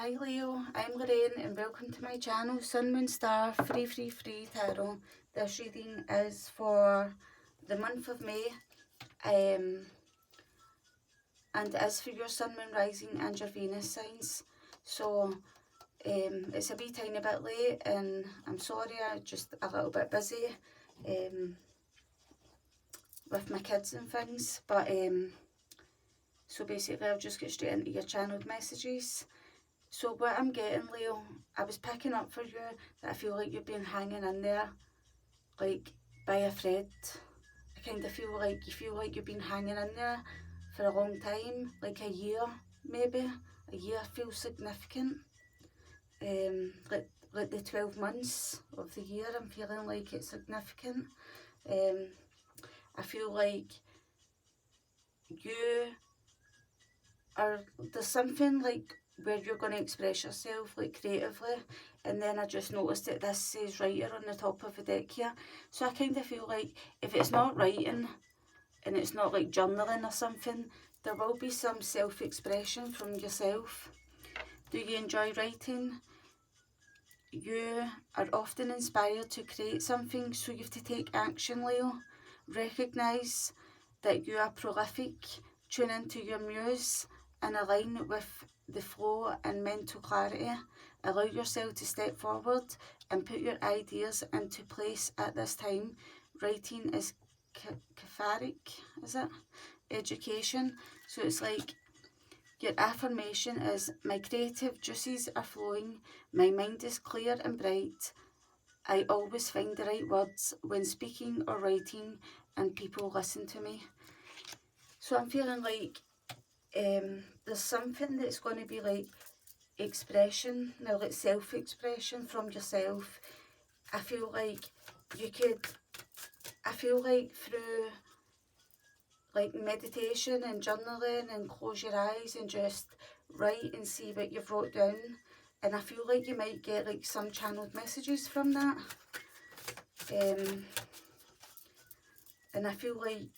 Hi Leo, I'm Lorraine and welcome to my channel Sun Moon Star Free Tarot. This reading is for the month of May and it is for your Sun, Moon, Rising and your Venus signs. So it's a wee tiny bit late and I'm sorry, I'm just a little bit busy with my kids and things, but so basically I'll just get straight into your channeled messages. So what I'm getting, Leo, I was picking up for you that I feel like you've been hanging in there, like by a thread. I kind of feel like you've been hanging in there for a long time, like a year maybe. A year feels significant. Like the 12 months of the year, I'm feeling like it's significant. I feel like there's something like where you're going to express yourself like creatively, and then I just noticed that this says writer on the top of the deck here, so I kind of feel like if it's not writing and it's not like journaling or something, there will be some self-expression from yourself. Do you enjoy writing? You are often inspired to create something, so you have to take action, Leo. Recognise that you are prolific, tune into your muse and align with the flow and mental clarity. Allow yourself to step forward and put your ideas into place at this time. Writing is cathartic, is it? Education. So it's like your affirmation is, my creative juices are flowing, my mind is clear and bright, I always find the right words when speaking or writing and people listen to me. So I'm feeling like there's something that's going to be like expression, now like self-expression from yourself. I feel like through like meditation and journaling and close your eyes and just write and see what you've wrote down, and I feel like you might get like some channeled messages from that. And I feel like,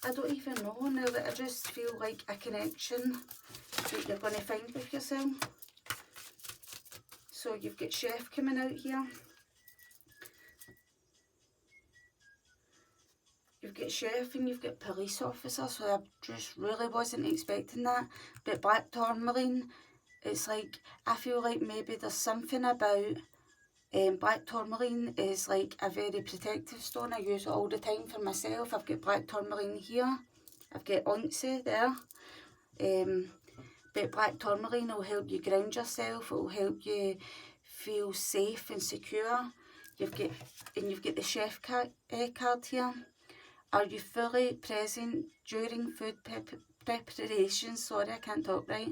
I don't even know now, that I just feel like a connection that you're going to find with yourself. So you've got chef coming out here. You've got chef and you've got police officer, so I just really wasn't expecting that. But black tourmaline, it's like, I feel like maybe there's something about black tourmaline is like a very protective stone. I use it all the time for myself. I've got black tourmaline here. I've got Onyxie there. But black tourmaline will help you ground yourself. It will help you feel safe and secure. You've got the chef card here. Are you fully present during food preparation? Sorry, I can't talk right.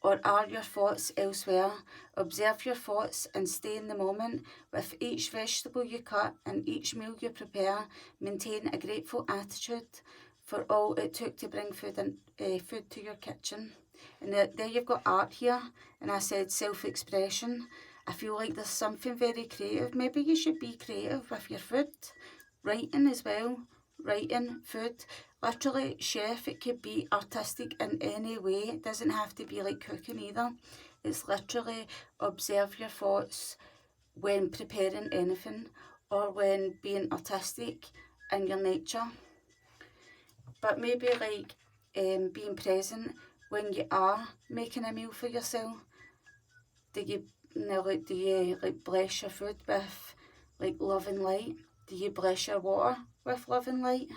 Or are your thoughts elsewhere? Observe your thoughts and stay in the moment. With each vegetable you cut and each meal you prepare, maintain a grateful attitude for all it took to bring food to your kitchen. And there you've got art here, and I said self-expression. I feel like there's something very creative. Maybe you should be creative with your food. Writing as well. Writing, food. Literally, chef, it could be artistic in any way. It doesn't have to be like cooking either. It's literally observe your thoughts when preparing anything or when being artistic in your nature. But maybe like being present when you are making a meal for yourself. Do you like bless your food with like love and light? Do you bless your water with love and light?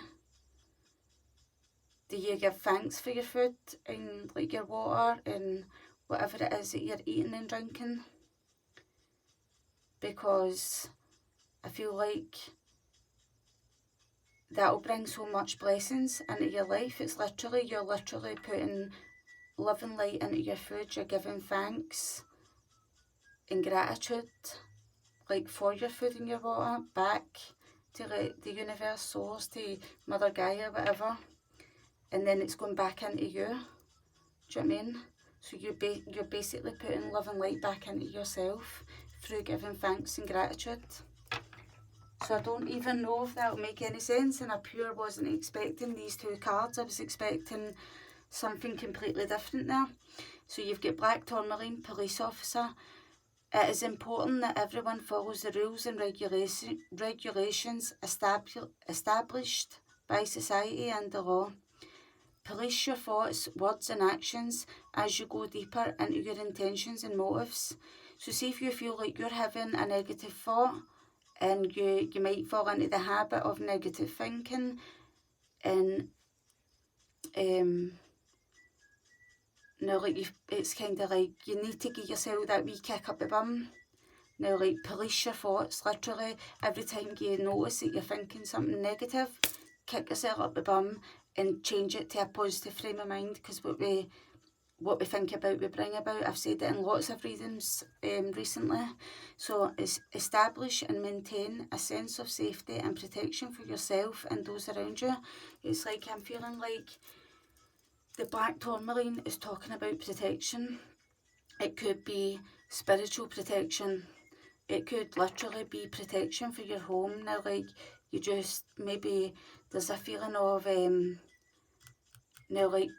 Do you give thanks for your food and like your water and whatever it is that you're eating and drinking? Because I feel like that'll bring so much blessings into your life. You're literally putting love and light into your food. You're giving thanks and gratitude, like for your food and your water, back to like the universe, source, to Mother Gaia, whatever, and then it's going back into you. Do you know what I mean? So you're basically putting love and light back into yourself through giving thanks and gratitude. So I don't even know if that'll make any sense, and I pure wasn't expecting these two cards. I was expecting something completely different there. So you've got Black Tourmaline, police officer. It is important that everyone follows the rules and regulations established by society and the law. Police your thoughts, words and actions as you go deeper into your intentions and motives. So see if you feel like you're having a negative thought and you might fall into the habit of negative thinking, and now like it's kind of like you need to give yourself that wee kick up the bum. Now like police your thoughts, literally every time you notice that you're thinking something negative, kick yourself up the bum and change it to a positive frame of mind, because what we think about, we bring about. I've said it in lots of readings recently. So establish and maintain a sense of safety and protection for yourself and those around you. It's like I'm feeling like the Black Tourmaline is talking about protection. It could be spiritual protection. It could literally be protection for your home. Now, like, you just, maybe there's a feeling of, now, like,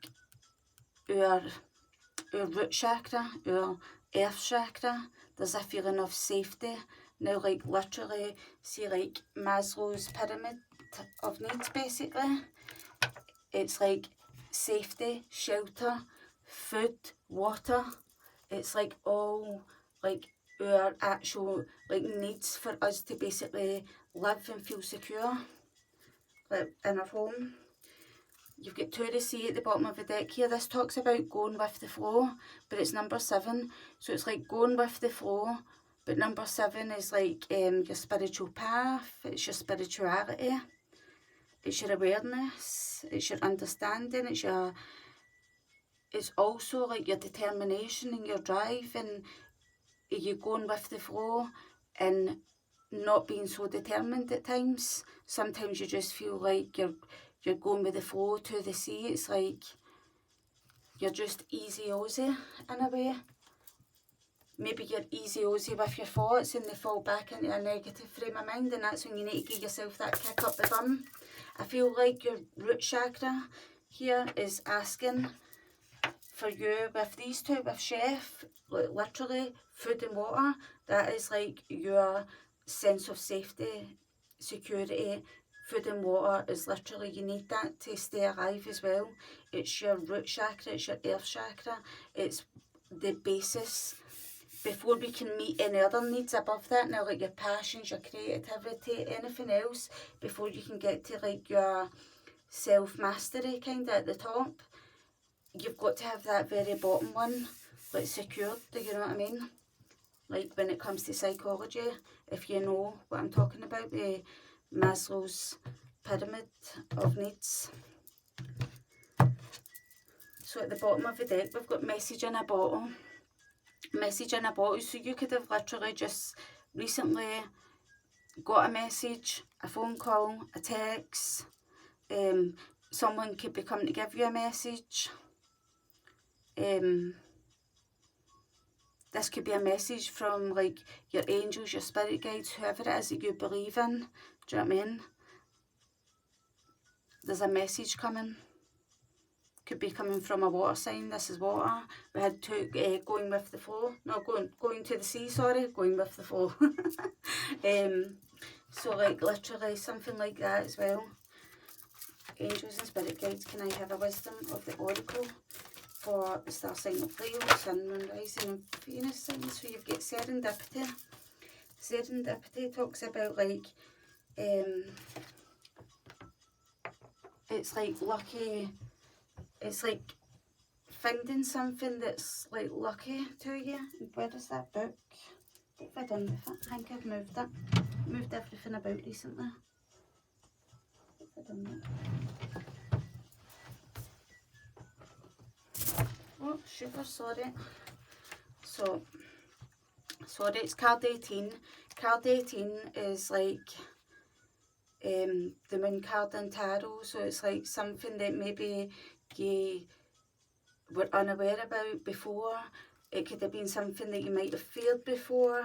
our root chakra, our earth chakra, there's a feeling of safety. Now, like, literally, see, like, Maslow's pyramid of needs, basically. It's like safety, shelter, food, water. It's like all, like, our actual, like, needs for us to basically live and feel secure, like, in our home. You've got Two to Sea at the bottom of the deck here. This talks about going with the flow, but it's number 7. So it's like going with the flow, but number 7 is like your spiritual path, it's your spirituality, it's your awareness, it's your understanding, it's also like your determination and your drive, and you going with the flow and not being so determined at times. Sometimes you just feel like you're going with the flow to the sea. It's like you're just easy-ozy in a way. Maybe you're easy-ozy with your thoughts and they fall back into a negative frame of mind, and that's when you need to give yourself that kick up the bum. I feel like your root chakra here is asking for you with these two, with chef, like literally food and water. That is like your sense of safety, security. Food and water is literally, you need that to stay alive as well. It's your root chakra, it's your earth chakra, it's the basis before we can meet any other needs above that. Now, like your passions, your creativity, anything else, before you can get to like your self-mastery kind of at the top, you've got to have that very bottom one, like, secured. Do you know what I mean? Like, when it comes to psychology, if you know what I'm talking about, the Maslow's pyramid of needs. So at the bottom of the deck, we've got message in a bottle. Message in a bottle. So you could have literally just recently got a message, a phone call, a text. Someone could be coming to give you a message. This could be a message from like your angels, your spirit guides, whoever it is that you believe in. Do you know what I mean? There's a message coming. Could be coming from a water sign. This is water. We had two going with the flow. No, going to the sea, sorry. Going with the flow. So like literally something like that as well. Angels and spirit guides, can I have a wisdom of the oracle for the star sign of Leo, Sun, Moon, Rising and Venus sign? So you've got serendipity. Serendipity talks about like, it's like lucky, it's like finding something that's like lucky to you. Where is that book? What have I done with it? I think I've moved it. Moved everything about recently. What have I done with it? Oh, sugar, sorry. So, sorry, it's card 18. Card 18 is like the moon card in tarot. So it's like something that maybe you were unaware about before, It could have been something that you might have feared before.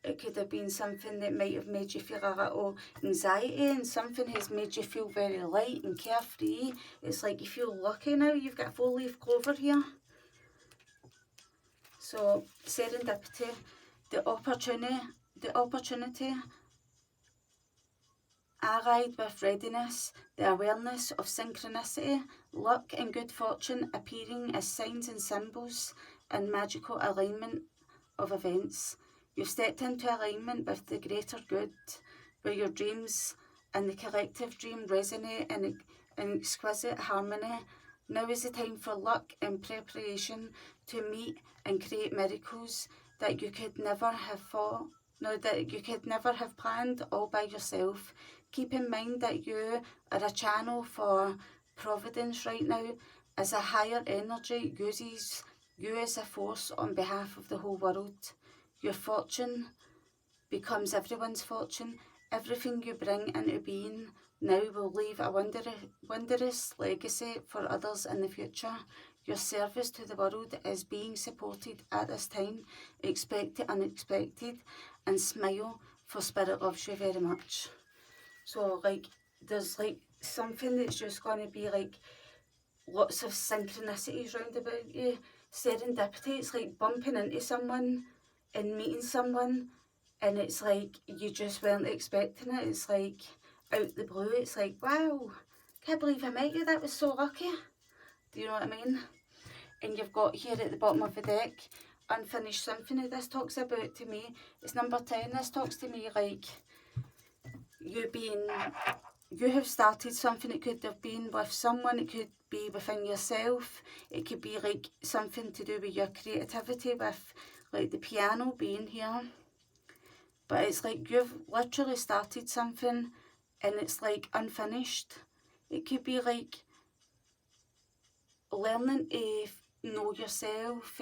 It could have been something that might have made you feel a little anxiety, and something has made you feel very light and carefree. It's like you feel lucky now. You've got a 4-leaf clover here. So serendipity, the opportunity allied with readiness, the awareness of synchronicity, luck and good fortune appearing as signs and symbols and magical alignment of events. You've stepped into alignment with the greater good, where your dreams and the collective dream resonate in exquisite harmony. Now is the time for luck and preparation to meet and create miracles that you could never have planned all by yourself. Keep in mind that you are a channel for providence right now, as a higher energy uses you as a force on behalf of the whole world. Your fortune becomes everyone's fortune. Everything you bring into being now will leave a wondrous legacy for others in the future. Your service to the world is being supported at this time. Expect the unexpected and smile, for Spirit loves you very much. So like there's like something that's just going to be like lots of synchronicities round about you. Serendipity, it's like bumping into someone and meeting someone, and it's like you just weren't expecting it. It's like out the blue. It's like, wow, can't believe I met you, that was so lucky. Do you know what I mean? And you've got here at the bottom of the deck, unfinished symphony. This talks about, to me, it's number 10. This talks to me like you have started something. It could have been with someone, it could be within yourself, it could be like something to do with your creativity, with like the piano being here. But it's like you've literally started something and it's like unfinished. It could be like learning to know yourself,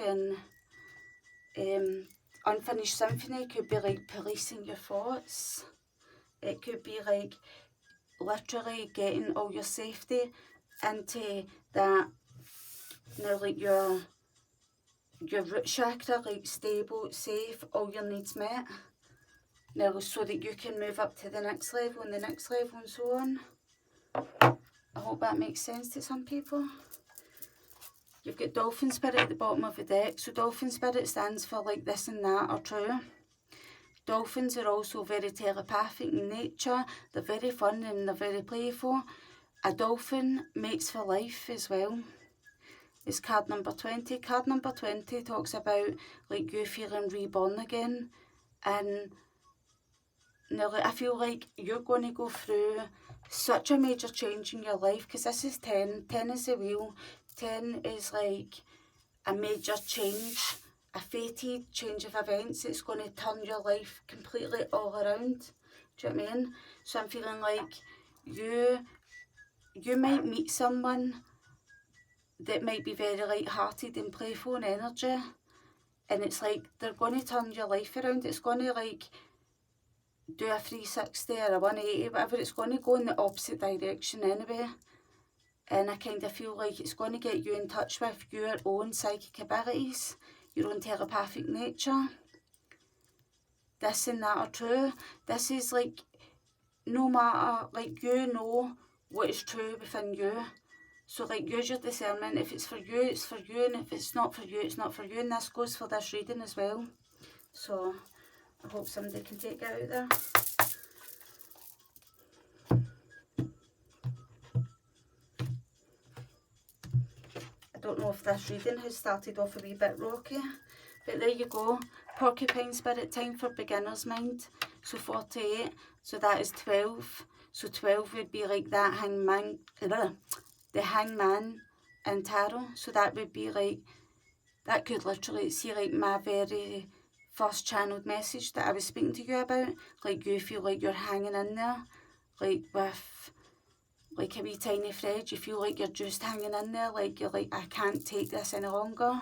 and unfinished symphony could be like policing your thoughts. It could be like literally getting all your safety into that, now like your root chakra, like stable, safe, all your needs met. Now so that you can move up to the next level and the next level and so on. I hope that makes sense to some people. You've got Dolphin Spirit at the bottom of the deck. So Dolphin Spirit stands for like this and that are true. Dolphins are also very telepathic in nature. They're very fun and they're very playful. A dolphin mates for life as well. It's card number 20. Card number 20 talks about like you feeling reborn again. And now I feel like you're going to go through such a major change in your life, because this is 10. 10 is the wheel. 10 is like a major change, a fated change of events. It's going to turn your life completely all around. Do you know what I mean? So I'm feeling like you might meet someone that might be very light-hearted and playful in energy, and it's like they're going to turn your life around. It's going to like do a 360 or a 180, whatever. It's going to go in the opposite direction anyway. And I kind of feel like it's going to get you in touch with your own psychic abilities, your own telepathic nature. This and that are true. This is like, no matter, like you know what is true within you. So like use your discernment. If it's for you, it's for you. And if it's not for you, it's not for you. And this goes for this reading as well. So I hope somebody can take it out there. I don't know if this reading has started off a wee bit rocky, but there you go. Porcupine Spirit, time for beginner's mind. So 48, so that is 12. So 12 would be like that hangman, the hangman in tarot. So that would be like, that could literally see like my very first channeled message that I was speaking to you about. Like you feel like you're hanging in there, like with like a wee tiny thread. You feel like you're just hanging in there, like you're like, I can't take this any longer.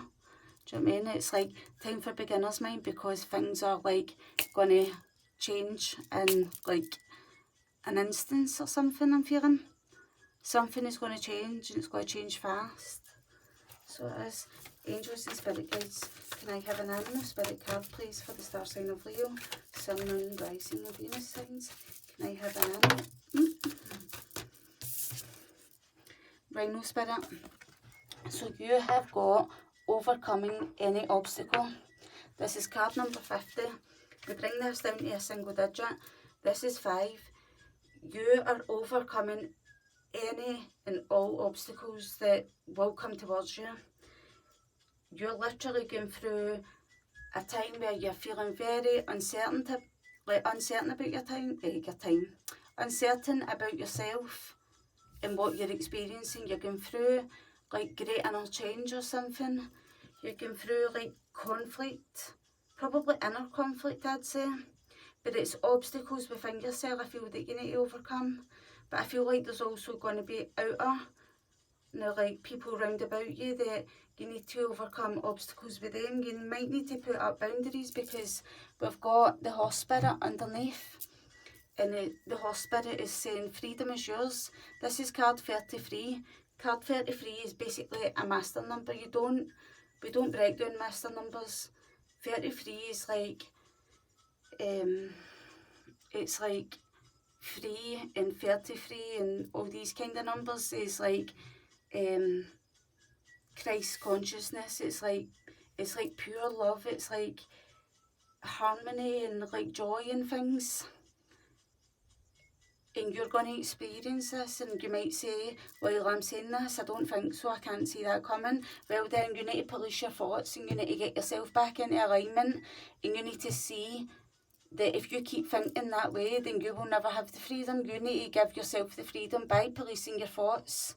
Do you know what I mean? It's like time for beginner's mind, because things are like going to change in like an instance or something. I'm feeling something is going to change, and it's going to change fast. So it is. Angels and spirit guides, can I have an animal spirit card, please, for the star sign of Leo, Sun, Moon, Rising, and Venus signs? Can I have an animal? Rhino spirit. So you have got overcoming any obstacle. This is card number 50. We bring this down to a single digit. This is 5. You are overcoming any and all obstacles that will come towards you. You're literally going through a time where you're feeling very uncertain about uncertain about yourself and what you're experiencing. You're going through like great inner change or something. You're going through like conflict, probably inner conflict, I'd say. But it's obstacles within yourself, I feel, that you need to overcome. But I feel like there's also going to be outer, like people round about you that you need to overcome obstacles with them. You might need to put up boundaries, because we've got the horse spirit underneath. And the horse spirit is saying freedom is yours. This is card 33. Card 33 is basically a master number. We don't break down master numbers. 33 is like, it's like 3 and 33 and all these kind of numbers is like Christ consciousness. It's like pure love. It's like harmony and like joy and things. And you're going to experience this, and you might say, while I'm saying this, I don't think so, I can't see that coming. Well then, you need to police your thoughts, and you need to get yourself back into alignment, and you need to see that if you keep thinking that way, then you will never have the freedom. You need to give yourself the freedom by policing your thoughts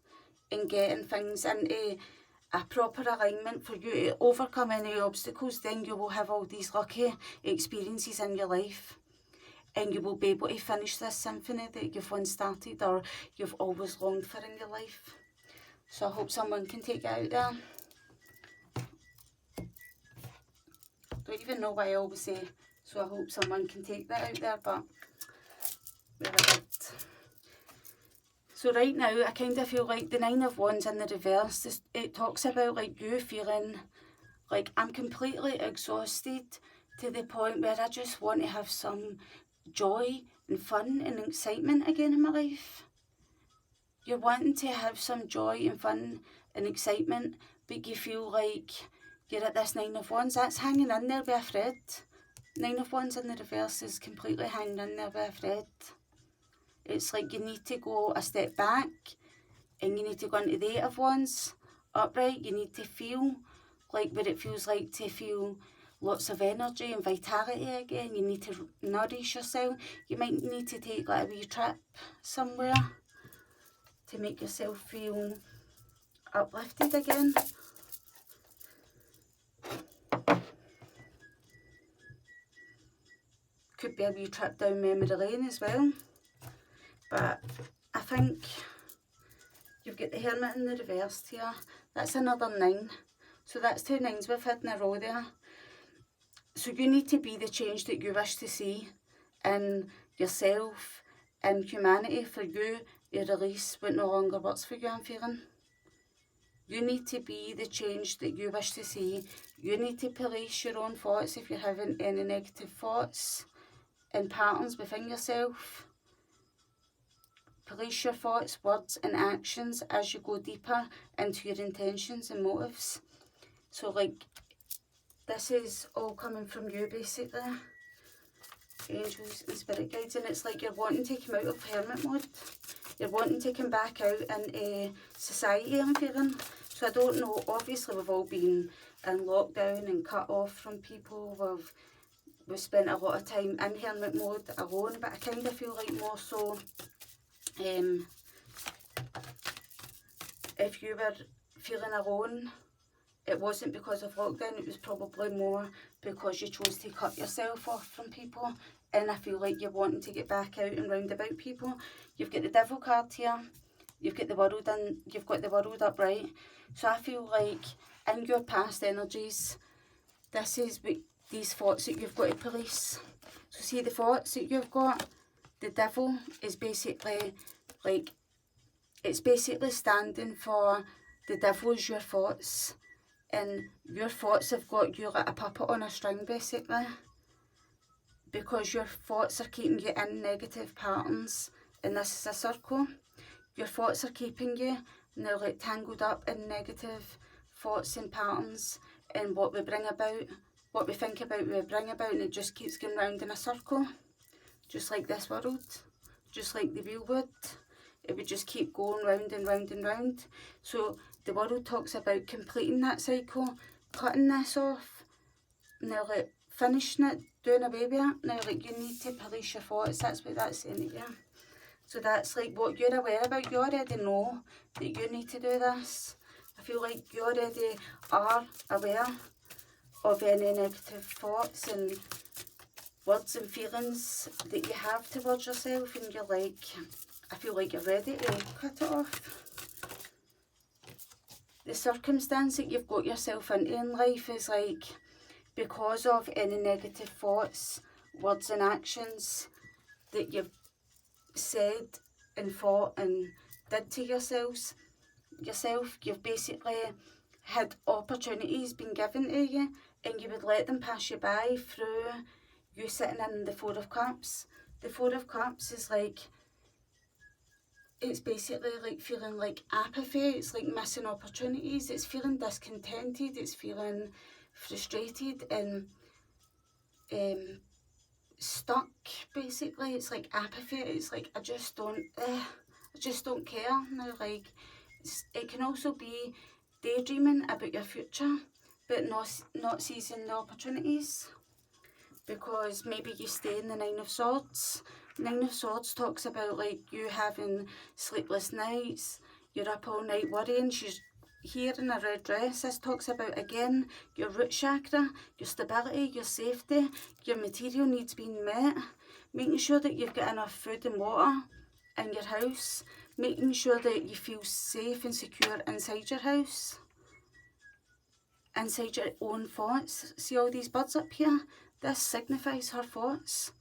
and getting things into a proper alignment for you to overcome any obstacles. Then you will have all these lucky experiences in your life. And you will be able to finish this symphony that you've once started or you've always longed for in your life. So I hope someone can take it out there. Don't even know why I always say, so I hope someone can take that out there, but we're a bit. So right now, I kind of feel like the 9 of Wands in the reverse, it talks about like you feeling like I'm completely exhausted to the point where I just want to have some joy and fun and excitement again in my life. You're wanting to have some joy and fun and excitement, but you feel like you're at this 9 of Wands. That's hanging in there with a thread. 9 of Wands in the reverse is completely hanging in there with a thread. It's like you need to go a step back and you need to go into the 8 of Wands upright. You need to feel like what it feels like to feel lots of energy and vitality again. You need to nourish yourself. You might need to take like a wee trip somewhere to make yourself feel uplifted again. Could be a wee trip down memory lane as well. But I think you've got the Hermit in the reverse here. That's another 9. So that's 2 9s we've had in a row there. So you need to be the change that you wish to see in yourself and humanity for you to release what no longer works for you, I'm feeling. You need to be the change that you wish to see. You need to police your own thoughts if you're having any negative thoughts and patterns within yourself. Police your thoughts, words and actions as you go deeper into your intentions and motives. So like, this is all coming from you basically. Angels and spirit guides, and it's like you're wanting to come out of hermit mode. You're wanting to come back out into society, I'm feeling. So I don't know, obviously we've all been in lockdown and cut off from people. We've spent a lot of time in hermit mode alone, but I kind of feel like more so if you were feeling alone, it wasn't because of lockdown, it was probably more because you chose to cut yourself off from people. And I feel like you're wanting to get back out and round about people. You've got the Devil card here. You've got the World in, you've got the World upright. So I feel like in your past energies, this is what these thoughts that you've got to police. So see the thoughts that you've got, the Devil is basically like, it's basically standing for the Devil is your thoughts. and your thoughts have got you like a puppet on a string basically, because your thoughts are keeping you in negative patterns, and this is a circle. Your thoughts are keeping you now like tangled up in negative thoughts and patterns, and what we bring about, what we think about, we bring about, and it just keeps going round in a circle, just like this world, just like the wheel would. It would just keep going round and round and round. So the world talks about completing that cycle, cutting this off, now like finishing it, doing away with it. Now like you need to police your thoughts, that's what that's saying to you. So that's like what you're aware about. You already know that you need to do this. I feel like you already are aware of any negative thoughts and words and feelings that you have towards yourself, and you're like, I feel like you're ready to cut it off. The circumstance that you've got yourself into in life is like because of any negative thoughts, words and actions that you've said and thought and did to yourself, you've basically had opportunities being given to you, and you would let them pass you by through you sitting in the Four of Cups. The Four of Cups is like, it's basically like feeling like apathy, it's like missing opportunities, it's feeling discontented, it's feeling frustrated and stuck basically. It's like apathy, it's like I just don't care now. Like it can also be daydreaming about your future but not seizing the opportunities, because maybe you stay in the Nine of Swords. Nine of Swords talks about like you having sleepless nights, you're up all night worrying. She's here in a red dress. This talks about again your root chakra, your stability, your safety, your material needs being met, making sure that you've got enough food and water in your house, making sure that you feel safe and secure inside your house, inside your own thoughts. See all these birds up here? This signifies her thoughts.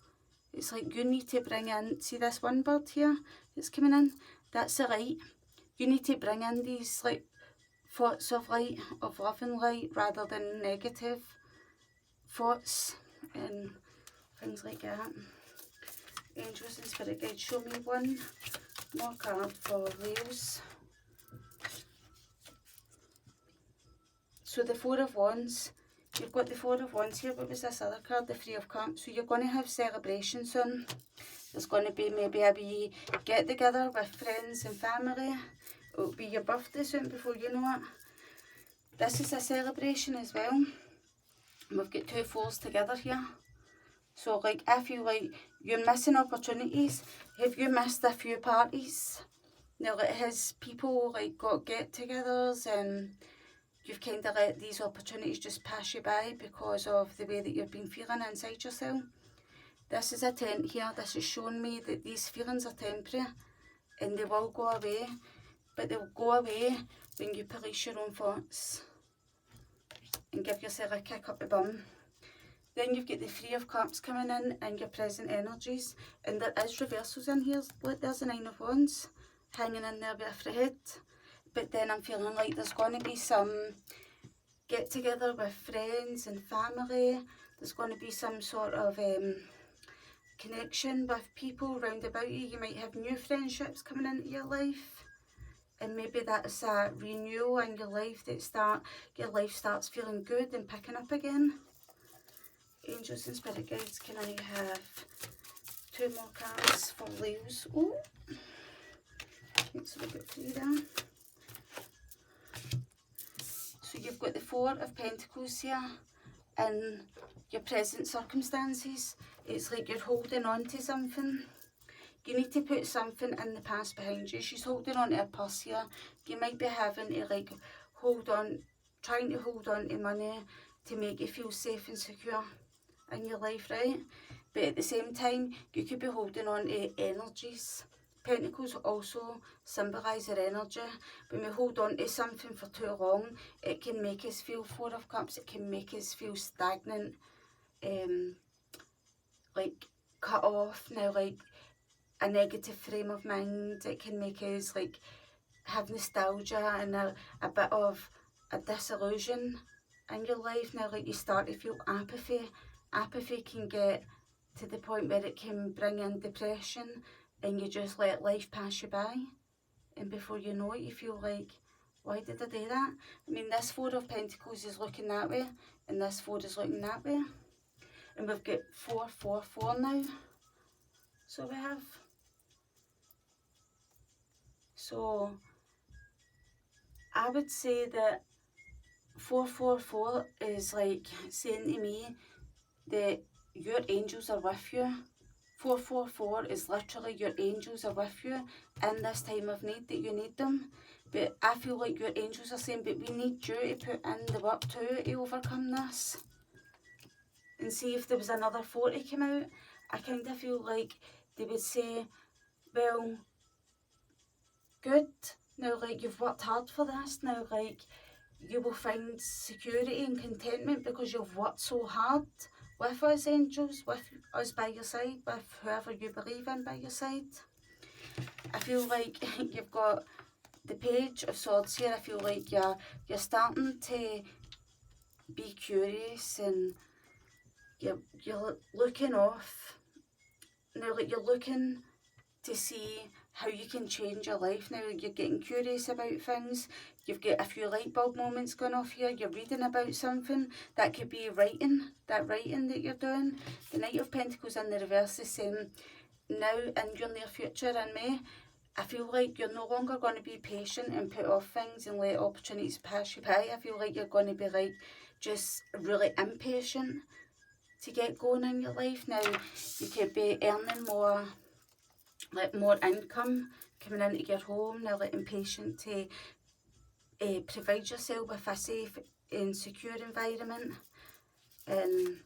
It's like you need to bring in, see this one bird here that's coming in? That's the light. You need to bring in these like thoughts of light, of love and light, rather than negative thoughts and things like that. Angels and Spirit Guides, show me one more card for Leos. So the Four of Wands, you've got the Four of Wands here. What was this other card? The Three of Cups. So you're going to have celebrations soon. There's going to be maybe a wee get together with friends and family. It'll be your birthday soon before you know it. This is a celebration as well. And we've got two fours together here. So like I feel like you're missing opportunities. Have you missed a few parties? Now like has people like got get-togethers and you've kind of let these opportunities just pass you by because of the way that you've been feeling inside yourself. This is a 10 here. This is showing me that these feelings are temporary and they will go away, but they'll go away when you police your own thoughts and give yourself a kick up the bum. Then you've got the Three of Cups coming in and your present energies, and there is reversals in here. Look, there's the Nine of Wands hanging in there with a thread. But then I'm feeling like there's going to be some get together with friends and family. There's going to be some sort of connection with people round about you. You might have new friendships coming into your life, and maybe that's a renewal in your life, that your life starts feeling good and picking up again. Angels and Spirit Guides, can I have two more cards for Leos? Oh, so we've got three there. So you've got the Four of Pentacles here in your present circumstances. It's like you're holding on to something. You need to put something in the past behind you. She's holding on to a purse here. You might be having to like trying to hold on to money to make you feel safe and secure in your life, right? But at the same time, you could be holding on to energies. Pentacles also symbolise our energy. When we hold on to something for too long, it can make us feel Four of Cups, it can make us feel stagnant, like cut off, now like a negative frame of mind. It can make us like have nostalgia and a bit of a disillusion in your life now, like you start to feel apathy. Apathy can get to the point where it can bring in depression, and you just let life pass you by, and before you know it you feel like, why did I do that? I mean, this Four of Pentacles is looking that way, and this Four is looking that way, and we've got 4, 4, 4 now. So we have, so I would say that 4, 4, 4 is like saying to me that your angels are with you. 4, 4, 4 is literally your angels are with you in this time of need that you need them. But I feel like your angels are saying, but we need you to put in the work too to overcome this. And see, if there was another 4 to come out, I kind of feel like they would say, well, good, now like you've worked hard for this, now like you will find security and contentment because you've worked so hard with us angels, with us by your side, with whoever you believe in by your side. I feel like you've got the Page of Swords here. I feel like you're starting to be curious, and you're looking off. Now, like you're looking to see how you can change your life. Now you're getting curious about things. You've got a few light bulb moments going off here. You're reading about something. That could be writing, that you're doing. The Knight of Pentacles in the reverse is saying, now in your near future in May, I feel like you're no longer going to be patient and put off things and let opportunities pass you by. I feel like you're going to be like just really impatient to get going in your life. Now you could be earning more income coming into your home. Now like impatient to provide yourself with a safe and secure environment. And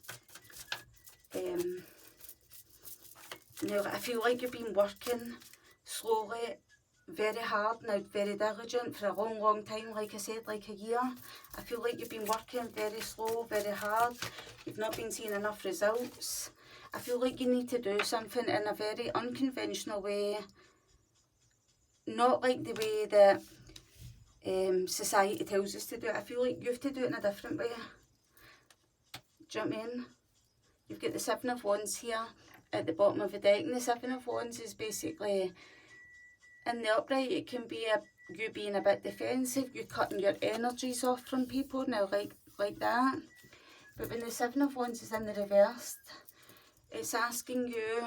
now I feel like you've been working slowly, very hard, now very diligent for a long time, like I said, like a year. I feel like you've been working very slow, very hard. You've not been seeing enough results. I feel like you need to do something in a very unconventional way, not like the way that society tells us to do it. I feel like you have to do it in a different way. Do you know what I mean? You've got the Seven of Wands here at the bottom of the deck, and the Seven of Wands is basically, in the upright, it can be you being a bit defensive, you cutting your energies off from people, now like that. But when the Seven of Wands is in the reverse, it's asking you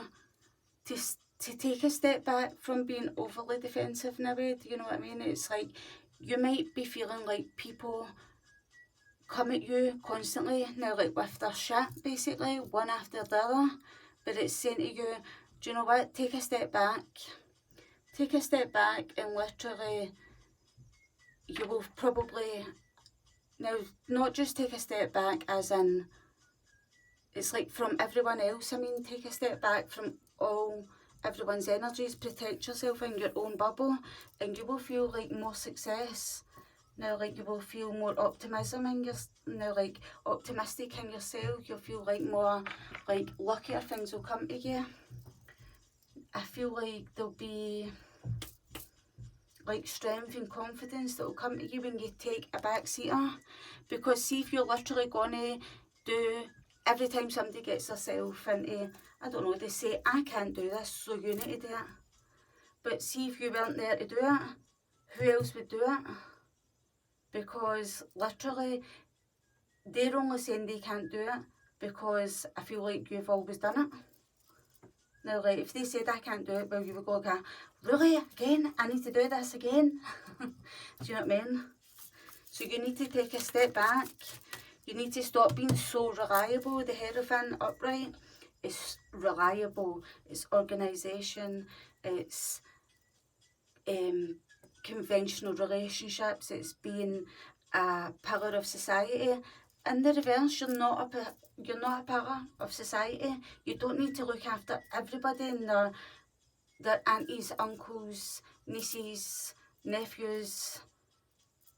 to take a step back from being overly defensive in a way. Do you know what I mean? It's like you might be feeling like people come at you constantly now, like with their shit, basically, one after the other. But it's saying to you, do you know what? Take a step back. Take a step back, and literally, you will probably, now, not just take a step back as in, it's like from everyone else. I mean, take a step back from everyone's energies, protect yourself in your own bubble, and you will feel like more success. Now, like you will feel more optimism in your, now like optimistic in yourself. You'll feel like more like luckier things will come to you. I feel like there'll be like strength and confidence that will come to you when you take a backseater. Because see, if you're literally gonna do, every time somebody gets themselves into, I don't know, they say, I can't do this, so you need to do it. But see, if you weren't there to do it, who else would do it? Because literally, they're only saying they can't do it because I feel like you've always done it. Now, like, if they said I can't do it, well, you would go, okay, really, again? I need to do this again? Do you know what I mean? So you need to take a step back. You need to stop being so reliable. The Hierophant upright is reliable. It's organisation. It's conventional relationships. It's being a pillar of society. In the reverse, you're not a pillar of society. You don't need to look after everybody and their aunties, uncles, nieces, nephews,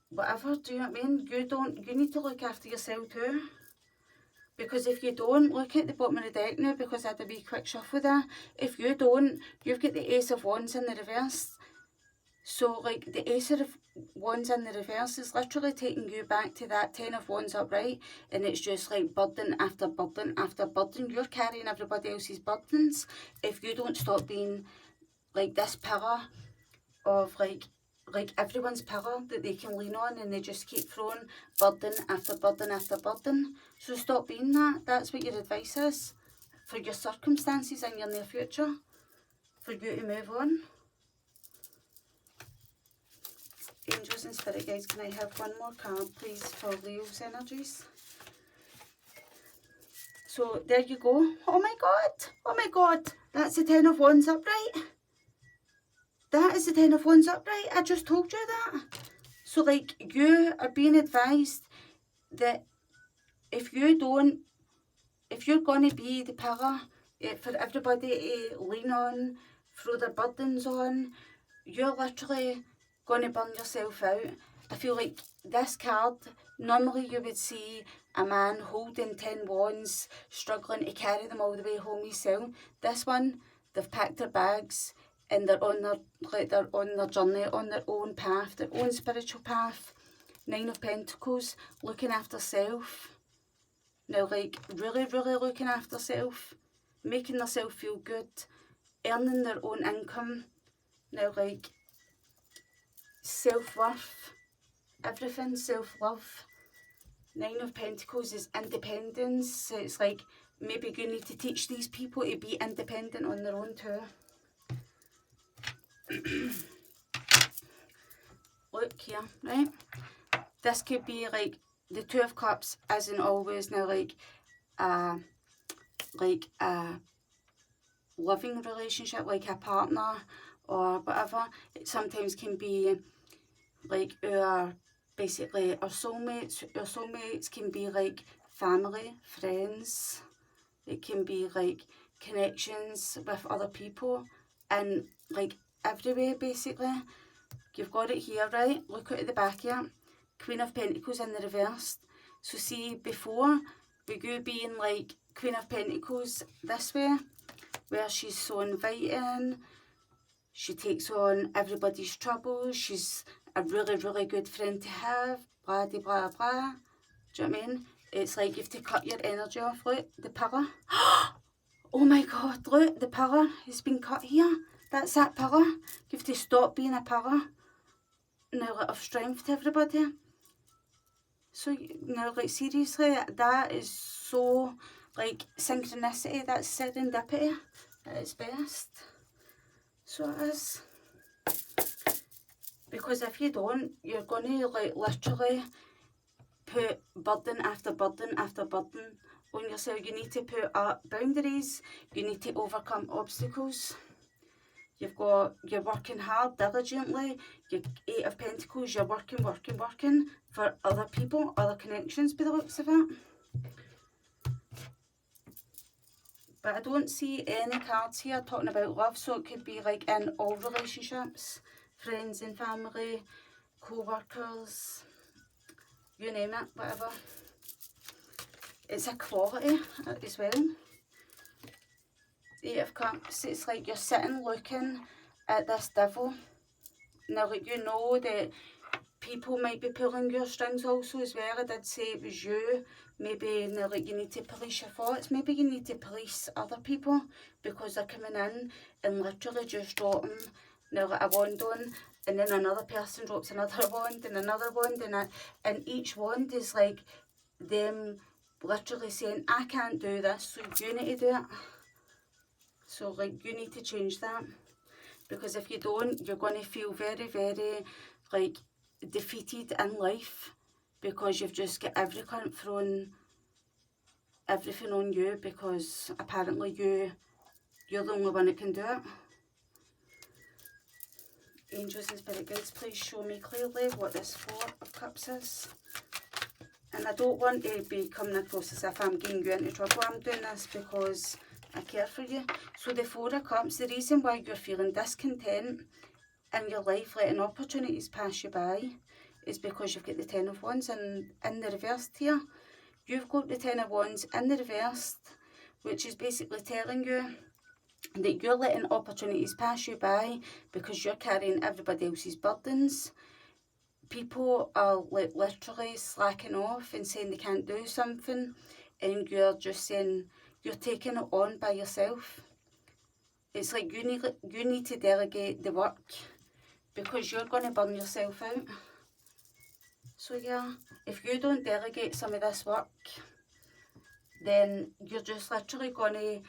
whatever. Do you know what I mean? You need to look after yourself too. Because if you don't, look at the bottom of the deck now, because I had a wee quick shuffle there. If you don't, you've got the Ace of Wands in the reverse. So like the Ace of Wands in the reverse is literally taking you back to that Ten of Wands upright, and it's just like burden after burden after burden. You're carrying everybody else's burdens if you don't stop being like this pillar of like everyone's pillar that they can lean on, and they just keep throwing burden after burden after burden. So stop being that. That's what your advice is for your circumstances in your near future, for you to move on. Angels and spirit guides, can I have one more card please for Leo's energies? So there you go. Oh my god, that's the Ten of Wands upright. That is the Ten of Wands upright. I just told you that. So like you are being advised that if you're going to be the pillar for everybody to lean on, throw their burdens on, you're literally going to burn yourself out. I feel like this card, normally you would see a man holding 10 wands, struggling to carry them all the way home himself. This one, they've packed their bags and they're on their journey, on their own path, their own spiritual path. Nine of Pentacles, looking after self. Now, like, really looking after self, making themselves feel good, earning their own income. Now, like, self-worth, everything, self-love. Nine of Pentacles is independence. So it's like, maybe you need to teach these people to be independent on their own too. Look here, right? This could be like the Two of Cups isn't always now like a loving relationship, like a partner or whatever. It sometimes can be like basically our soulmates. Our soulmates can be like family, friends. It can be like connections with other people, and like everywhere basically. You've got it here, right? Look at the back here. Queen of Pentacles in the reverse. So see, before, with you being like Queen of Pentacles this way, where she's so inviting, she takes on everybody's troubles, she's a really good friend to have, blah de blah blah. Do you know what I mean? It's like you have to cut your energy off. Look, the pillar. Oh my god, look, the pillar has been cut here. That's that pillar. You have to stop being a pillar. Now, like, of strength to everybody. So now, like, seriously, that is so like synchronicity. That's serendipity at its best. So it is. Because if you don't, you're gonna like literally put burden after burden after burden on yourself. You need to put up boundaries. You need to overcome obstacles. You're working hard, diligently. Your Eight of Pentacles, you're working for other people, other connections by the looks of it. But I don't see any cards here talking about love, so it could be like in all relationships, friends and family, co-workers, you name it, whatever. It's a quality as well. Eight of Cups, it's like you're sitting looking at this devil. Now, like, you know that people might be pulling your strings also as well. I did say it was you. Maybe now, like, you need to police your thoughts. Maybe you need to police other people because they're coming in and literally just dropping now like a wand on, and then another person drops another wand and another wand, and each wand is like them literally saying, I can't do this, so you need to do it. So like you need to change that, because if you don't, you're going to feel very like defeated in life, because you've just got everything thrown, everything on you, because apparently you're the only one that can do it. Angels and spirit guides, please show me clearly what this Four of Cups is. And I don't want to be coming across as if I'm getting you into trouble. I'm doing this because I care for you. So the Four of Cups, the reason why you're feeling discontent in your life, letting opportunities pass you by, is because you've got the Ten of Wands in the reverse here. You've got the Ten of Wands in the reverse, which is basically telling you that you're letting opportunities pass you by because you're carrying everybody else's burdens. People are like literally slacking off and saying they can't do something, and you're just saying you're taking it on by yourself. It's like you need to delegate the work because you're going to burn yourself out. So yeah, if you don't delegate some of this work, then you're just literally going to,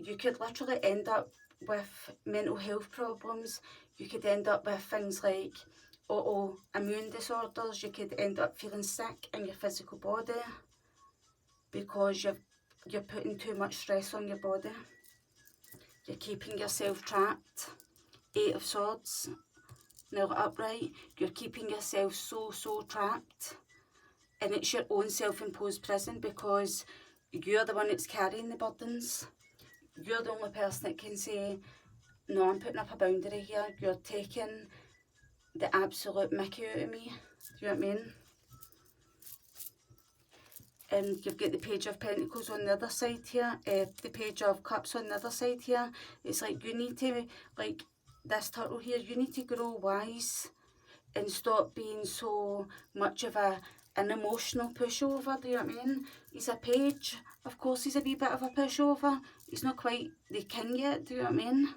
you could literally end up with mental health problems. You could end up with things like autoimmune disorders. You could end up feeling sick in your physical body because you're putting too much stress on your body. You're keeping yourself trapped. 8 of Swords, now upright. You're keeping yourself so trapped, and it's your own self-imposed prison because you're the one that's carrying the burdens. You're the only person that can say, no, I'm putting up a boundary here. You're taking the absolute mickey out of me. Do you know what I mean? And you've got the Page of Pentacles on the other side here, the Page of Cups on the other side here. It's like you need to, like this turtle here, you need to grow wise and stop being so much of an emotional pushover. Do you know what I mean? He's a page, of course he's a wee bit of a pushover. He's not quite the king yet, do you know what I mean?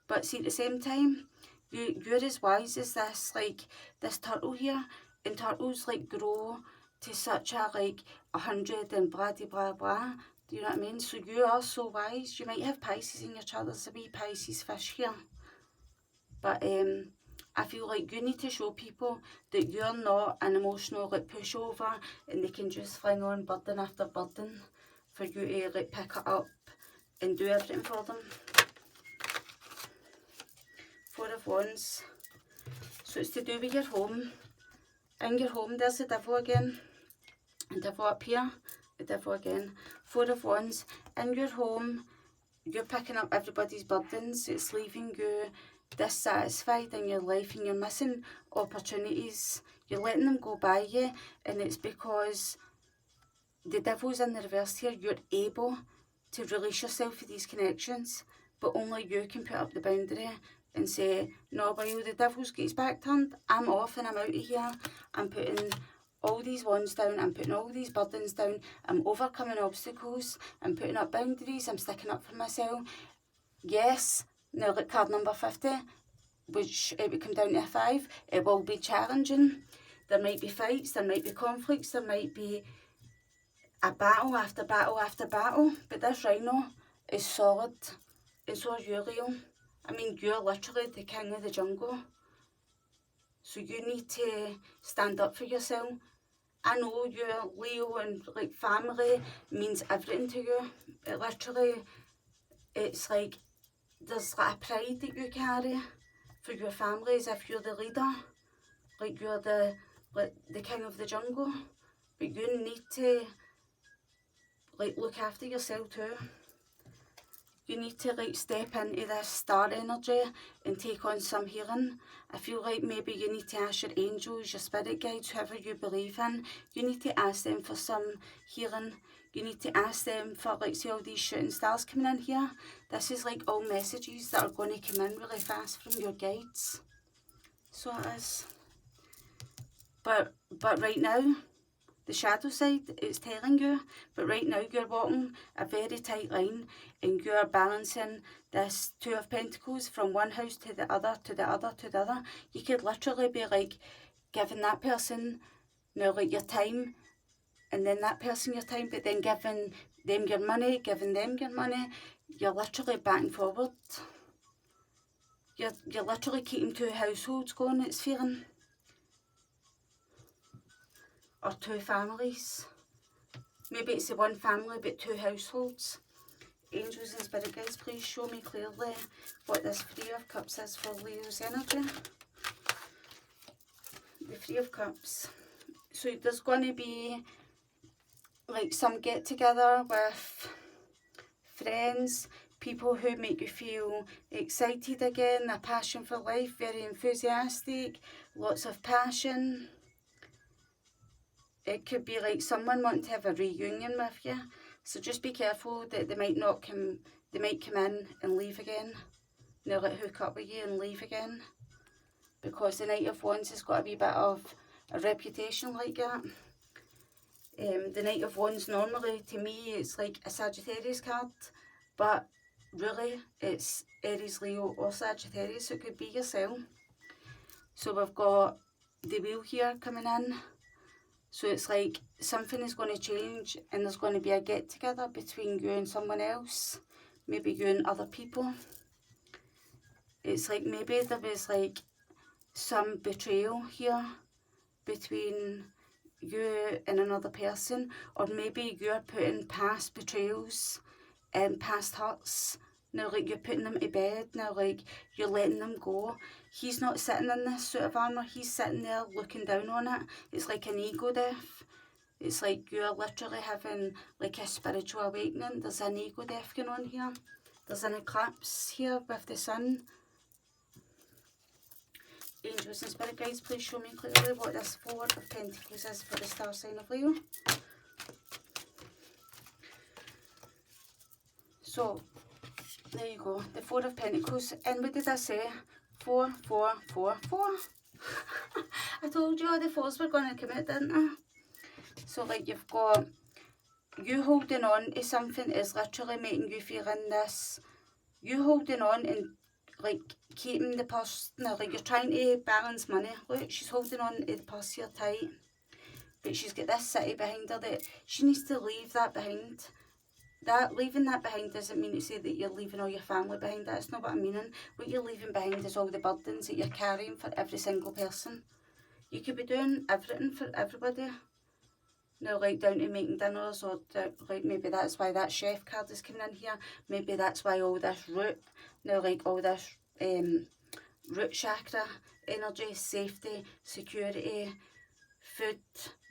But see, at the same time, you're as wise as this, like this turtle here, and turtles like grow to such a like 100 and blah blah blah. Do you know what I mean? So you are so wise. You might have Pisces in your chart. There's a wee Pisces fish here, but I feel like you need to show people that you're not an emotional like pushover, and they can just fling on burden after burden for you to like pick it up and do everything for them. 4 of Wands. So it's to do with your home. In your home, there's the Devil again. The Devil up here. The Devil again. 4 of Wands. In your home, you're picking up everybody's burdens. It's leaving you dissatisfied in your life, and you're missing opportunities. You're letting them go by you, and it's because the Devil's in the reverse here. You're able to release yourself for these connections, but only you can put up the boundary and say, no, while the Devil's got his back turned, I'm off and I'm out of here. I'm putting all these wands down, I'm putting all these burdens down, I'm overcoming obstacles, I'm putting up boundaries, I'm sticking up for myself. Yes, now like card number 50, which it would come down to a 5, it will be challenging. There might be fights, there might be conflicts, there might be a battle after battle after battle, but this rhino is solid, and so are you, Leo. I mean, you're literally the king of the jungle. So you need to stand up for yourself. I know you're Leo, and like family means everything to you. It literally, it's like, there's like a pride that you carry for your family as if you're the leader. Like you're the king of the jungle. But you need to like look after yourself too. You need to like step into this star energy and take on some healing. I feel like maybe you need to ask your angels, your spirit guides, whoever you believe in. You need to ask them for some healing. You need to ask them for, like, see all these shooting stars coming in here. This is like all messages that are going to come in really fast from your guides. So it is. But right now, the shadow side, it's telling you, but right now you're walking a very tight line, and you're balancing this 2 of Pentacles from one house to the other, to the other, to the other. You could literally be like giving that person now like your time, and then that person your time, but then giving them your money, giving them your money. You're literally back and forward. You're literally keeping 2 households going, it's feeling. Or 2 families. Maybe it's the one family but 2 households. Angels and spirit guides, please show me clearly what this 3 of Cups is for Leo's energy. The 3 of Cups. So there's going to be like some get together with friends, people who make you feel excited again, a passion for life, very enthusiastic, lots of passion. It could be like someone wanting to have a reunion with you, so just be careful that they might not come they might come in and leave again. They'll like hook up with you and leave again. Because the Knight of Wands has got a wee bit of a reputation like that. The Knight of Wands normally, to me, it's like a Sagittarius card, but really it's Aries, Leo or Sagittarius, so it could be yourself. So we've got the Wheel here coming in, so it's like something is going to change and there's going to be a get together between you and someone else, maybe you and other people. It's like maybe there was like some betrayal here between you and another person, or maybe you're putting past betrayals and past hurts, now like you're putting them to bed, now like you're letting them go. He's not sitting in this suit of armour, he's sitting there looking down on it. It's like an ego death. It's like you're literally having like a spiritual awakening. There's an ego death going on here. There's an eclipse here with the sun. Angels and spirit guides, please show me clearly what this Four of Pentacles is for the star sign of Leo. So, there you go, the Four of Pentacles. And what did I say? 4, 4, 4, 4. I told you all the fours were going to come out, didn't I? So, like, you've got you holding on to something is literally making you feel in this. You holding on and like keeping the purse, now like you're trying to balance money. Look, she's holding on to the purse here tight, but she's got this city behind her that she needs to leave that behind. That leaving that behind doesn't mean to say that you're leaving all your family behind. That's not what I'm meaning. What you're leaving behind is all the burdens that you're carrying for every single person. You could be doing everything for everybody. Now, like down to making dinners, or like maybe that's why that chef card is coming in here. Maybe that's why all this root, now like all this root chakra energy, safety, security, food,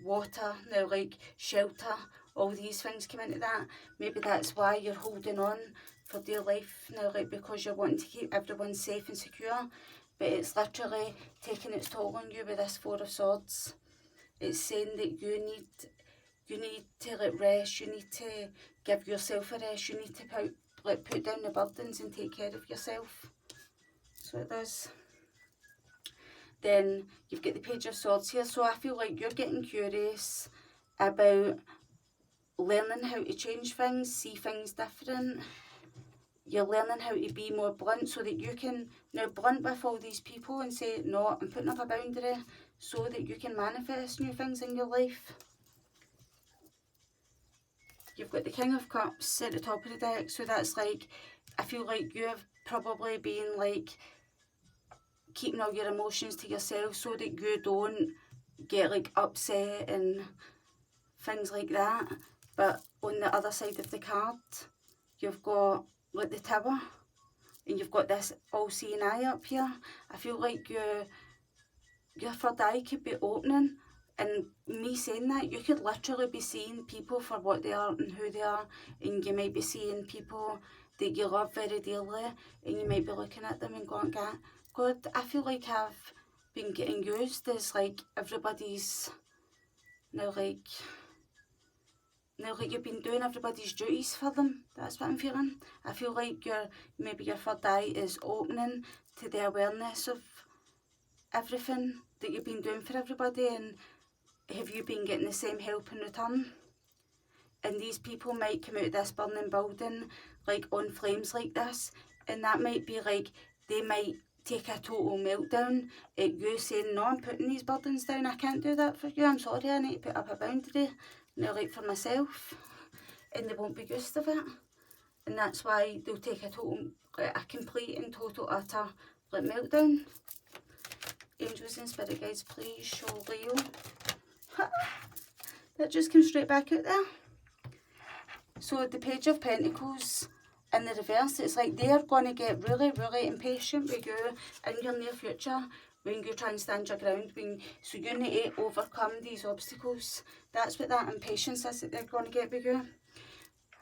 water, now like shelter, all these things come into that. Maybe that's why you're holding on for dear life now, like because you're wanting to keep everyone safe and secure. But it's literally taking its toll on you with this Four of Swords. It's saying that you need to like rest, you need to give yourself a rest, you need to put down the burdens and take care of yourself. So it does. Then you've got the Page of Swords here, so I feel like you're getting curious about learning how to change things, see things different. You're learning how to be more blunt so that you can now blunt with all these people and say, no, I'm putting up a boundary so that you can manifest new things in your life. You've got the King of Cups at the top of the deck, so that's like, I feel like you have probably been like keeping all your emotions to yourself so that you don't get like upset and things like that. But on the other side of the card, you've got like the Tower, and you've got this all-seeing eye up here. I feel like your third eye could be opening, and me saying that, you could literally be seeing people for what they are and who they are, and you might be seeing people that you love very dearly, and you might be looking at them and going, God, I feel like I've been getting used as like everybody's, now like you've been doing everybody's duties for them. That's what I'm feeling. I feel like maybe your third eye is opening to the awareness of everything that you've been doing for everybody, and have you been getting the same help in return? And these people might come out of this burning building like on flames like this, and that might be like they might take a total meltdown at you saying, no, I'm putting these burdens down, I can't do that for you, I'm sorry, I need to put up a boundary, now like for myself, and they won't be used to it. And that's why they'll take a complete and total utter like meltdown. Angels and spirit guides, please show Leo. That just came straight back out there. So the Page of Pentacles in the reverse, it's like they're going to get really, really impatient with you in your near future when you try and stand your ground. So you need to overcome these obstacles. That's what that impatience is that they're going to get with you.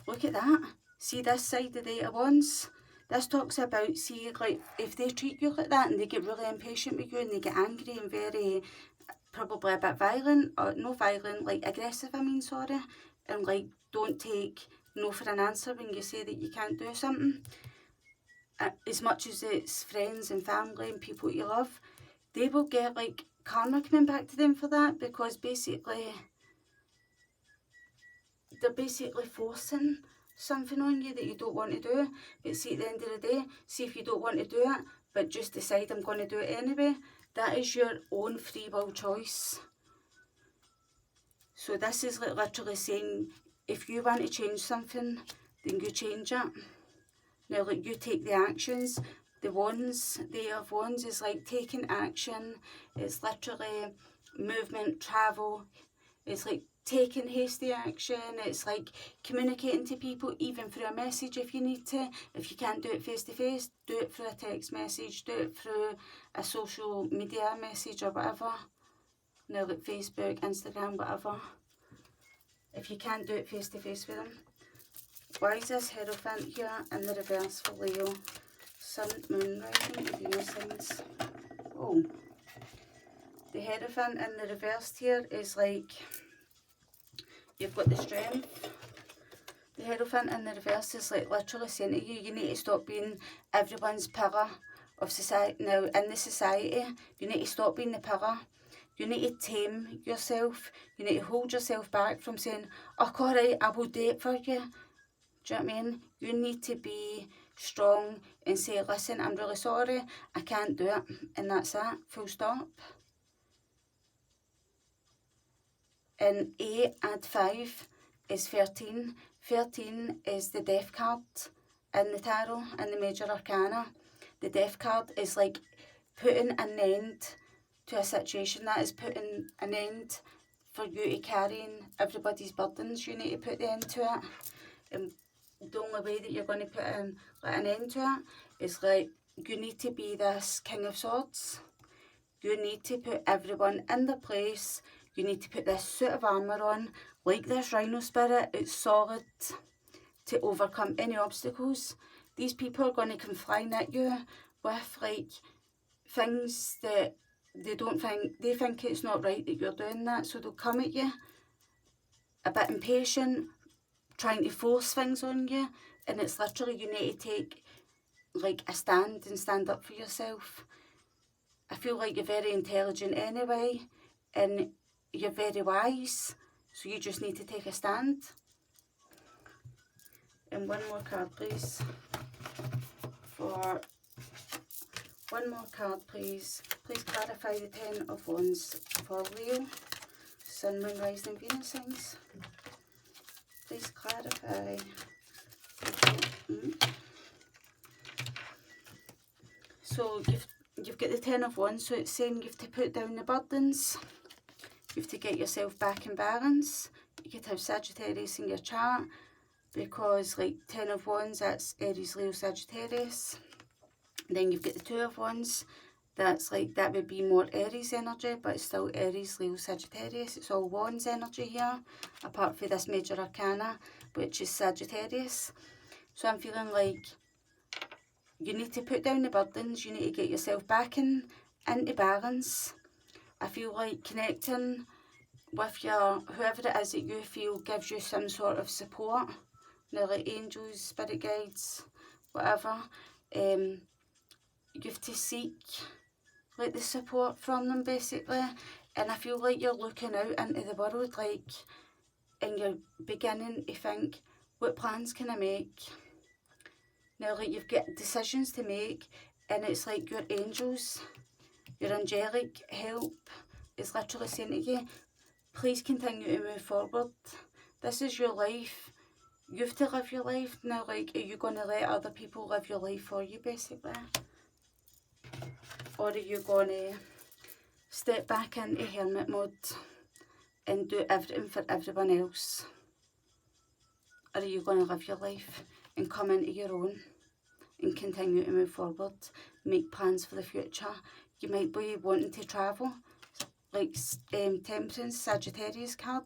Look at that. See this side of the Eight of Wands? This talks about, see, like, if they treat you like that and they get really impatient with you and they get angry and very, probably a bit violent, or no violent, like aggressive, I mean, sorry, and like don't take no for an answer when you say that you can't do something. As much as it's friends and family and people you love, they will get like karma coming back to them for that, because basically they're basically forcing something on you that you don't want to do. But see, at the end of the day, see if you don't want to do it, but just decide I'm going to do it anyway, that is your own free will choice. So this is like literally saying, if you want to change something, then you change it. Now, like, you take the actions. The Eight of Wands is like taking action. It's literally movement, travel. It's like taking hasty action. It's like communicating to people, even through a message if you need to. If you can't do it face to face, do it through a text message, do it through a social media message or whatever. Now, like Facebook, Instagram, whatever. If you can't do it face to face with them. Why is this Hierophant here in the reverse for Leo? Sun, Moon, Rising, Venus signs. Oh. The Hierophant in the reverse here is like, you've got the Strength. The Hierophant in the reverse is like literally saying to you, you need to stop being everyone's pillar of society. Now, in the society, you need to stop being the pillar. You need to tame yourself. You need to hold yourself back from saying, oh, alright, I will do it for you. Do you know what I mean? You need to be strong and say, listen, I'm really sorry, I can't do it. And that's it, full stop. And 8 add 5 is 13. 13 is the Death card in the tarot, in the Major Arcana. The Death card is like putting an end to a situation. That is putting an end for you to carrying everybody's burdens. You need to put the end to it. And the only way that you're going to put an end to it is like, you need to be this King of Swords. You need to put everyone in their place. You need to put this suit of armour on, like this Rhino Spirit. It's solid to overcome any obstacles. These people are going to come flying at you with like things that they think it's not right that you're doing that. So they'll come at you a bit impatient, trying to force things on you, and it's literally, you need to take like a stand and stand up for yourself. I feel like you're very intelligent anyway, and you're very wise, so you just need to take a stand. And one more card, please. For one more card, please. Please clarify the 10 of Wands for Leo, Sun, Moon, Rising, Venus signs. Please clarify. So you've got the 10 of Wands, so it's saying you have to put down the burdens. You have to get yourself back in balance. You could have Sagittarius in your chart, because like 10 of Wands, that's Aries, Leo, Sagittarius. And then you've got the 2 of Wands, that's like, that would be more Aries energy, but it's still Aries, Leo, Sagittarius. It's all Wands energy here, apart from this Major Arcana, which is Sagittarius. So I'm feeling like you need to put down the burdens, you need to get yourself back into balance. I feel like connecting with your, whoever it is that you feel gives you some sort of support, you know, like angels, spirit guides, whatever. You have to seek like the support from them, basically. And I feel like you're looking out into the world, like, and you're beginning to think, what plans can I make? Now, like, you've got decisions to make, and it's like your angels, your angelic help is literally saying to you, please continue to move forward. This is your life. You have to live your life. Now, like, are you going to let other people live your life for you, basically? Or are you going to step back into hermit mode and do everything for everyone else? Or are you going to live your life and come into your own and continue to move forward, make plans for the future? You might be wanting to travel, like Temperance, Sagittarius card,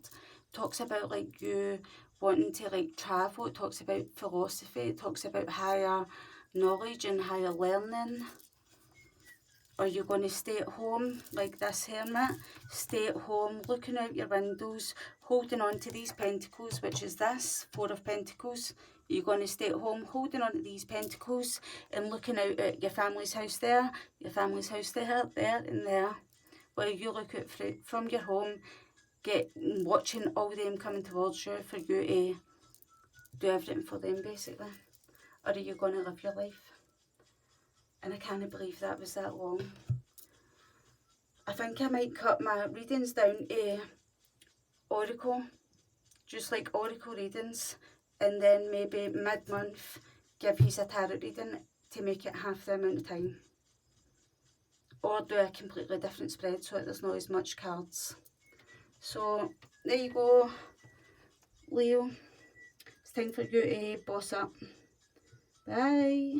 talks about like you wanting to like travel. It talks about philosophy, it talks about higher knowledge and higher learning. Or you're going to stay at home like this hermit, stay at home, looking out your windows, holding on to these pentacles, which is this, Four of Pentacles. You're going to stay at home, holding on to these pentacles and looking out at your family's house there, your family's house there, there and there. While you look at from your home, watching all them coming towards you for you to do everything for them, basically. Or are you going to live your life? And I can't believe that was that long. I think I might cut my readings down to Oracle, just like Oracle readings, and then maybe mid-month give you a tarot reading to make it half the amount of time. Or do a completely different spread so that there's not as much cards. So there you go, Leo. It's time for you to boss up. Bye.